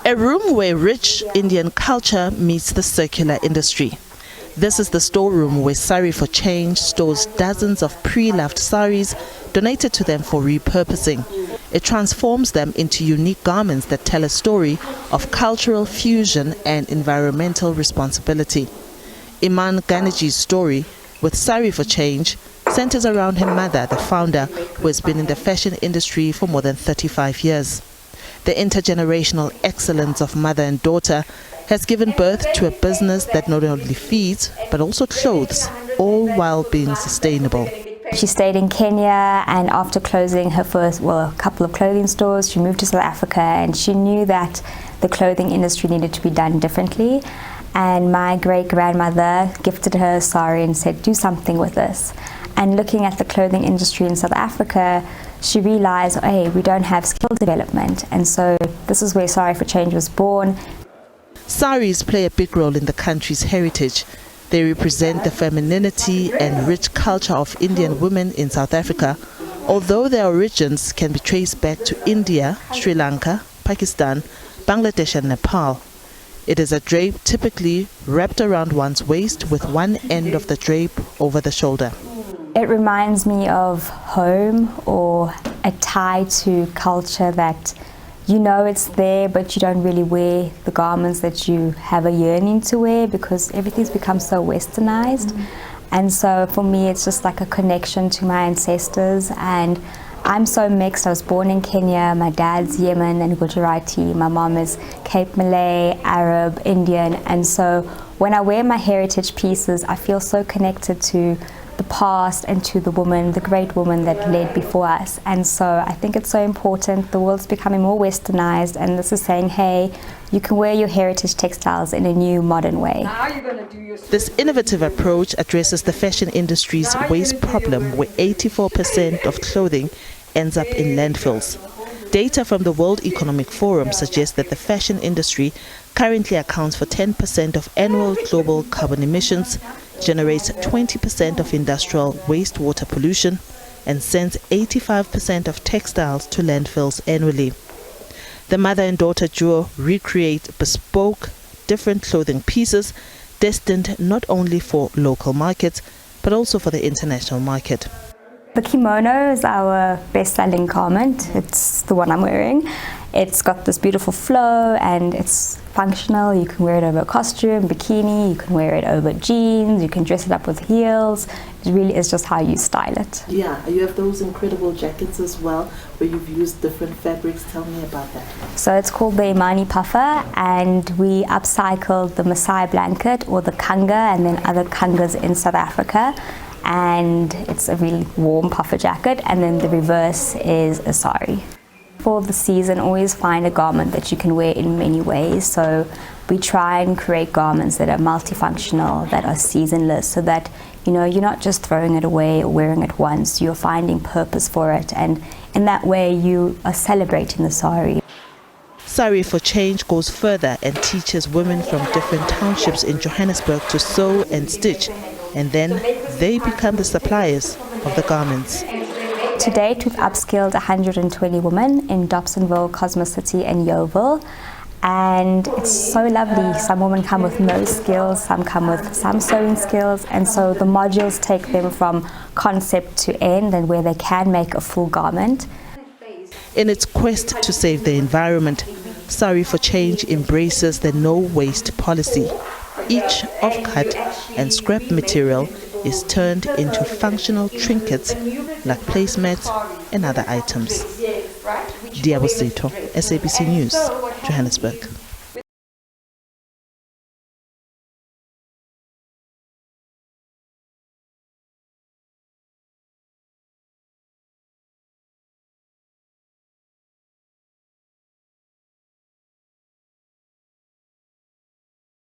A room where rich Indian culture meets the circular industry. This is the storeroom where Sari for Change stores dozens of pre-loved saris donated to them for repurposing. It transforms them into unique garments that tell a story of cultural fusion and environmental responsibility. Iman Ganeji's story with Sari for Change centers around her mother, the founder, who has been in the fashion industry for more than 35 years. The intergenerational excellence of mother and daughter has given birth to a business that not only feeds but also clothes, all while being sustainable. She stayed in Kenya, and after closing her a couple of clothing stores, she moved to South Africa, and she knew that the clothing industry needed to be done differently. And my great-grandmother gifted her a sari and said, do something with this. And looking at the clothing industry in South Africa, she realized, hey, we don't have skill development. And so this is where Sari for Change was born. Saris play a big role in the country's heritage. They represent the femininity and rich culture of Indian women in South Africa, although their origins can be traced back to India, Sri Lanka, Pakistan, Bangladesh and Nepal. It is a drape typically wrapped around one's waist with one end of the drape over the shoulder. It reminds me of home, or a tie to culture that you know it's there, but you don't really wear the garments that you have a yearning to wear because everything's become so westernized. And so for me, it's just like a connection to my ancestors. And I'm so mixed. I was born in Kenya. My dad's Yemen and Gujarati. My mom is Cape Malay, Arab, Indian. And so when I wear my heritage pieces, I feel so connected to the past and to the woman, the great woman that led before us. And so I think it's so important. The world's becoming more westernized, and this is saying, hey, you can wear your heritage textiles in a new modern way. This innovative approach addresses the fashion industry's waste problem, where 84% of clothing ends up in landfills. Data from the World Economic Forum suggests that the fashion industry currently accounts for 10% of annual global carbon emissions, generates 20% of industrial wastewater pollution, and sends 85% of textiles to landfills annually. The mother and daughter duo recreate bespoke, different clothing pieces destined not only for local markets, but also for the international market. The kimono is our best-selling garment. It's the one I'm wearing. It's got this beautiful flow and it's functional. You can wear it over a costume, bikini, you can wear it over jeans, you can dress it up with heels. It really is just how you style it. Yeah, you have those incredible jackets as well, where you've used different fabrics. Tell me about that. So it's called the Imani puffer, and we upcycled the Maasai blanket or the kanga and then other kangas in South Africa. And it's a really warm puffer jacket, and then the reverse is a sari. For the season, always find a garment that you can wear in many ways. So we try and create garments that are multifunctional, that are seasonless, so that you're not just throwing it away or wearing it once, you're finding purpose for it, and in that way you are celebrating the sari. Sari for Change goes further and teaches women from different townships in Johannesburg to sew and stitch, and then they become the suppliers of the garments. To date, we've upskilled 120 women in Dobsonville, Cosmos City and Yeoville, and it's so lovely. Some women come with no skills, some come with some sewing skills, and so the modules take them from concept to end and where they can make a full garment. In its quest to save the environment, Sari for Change embraces the no-waste policy. Each off-cut and scrap material is turned into functional trinkets like placemats and other items. Liabo, Setho, SABC News, Johannesburg.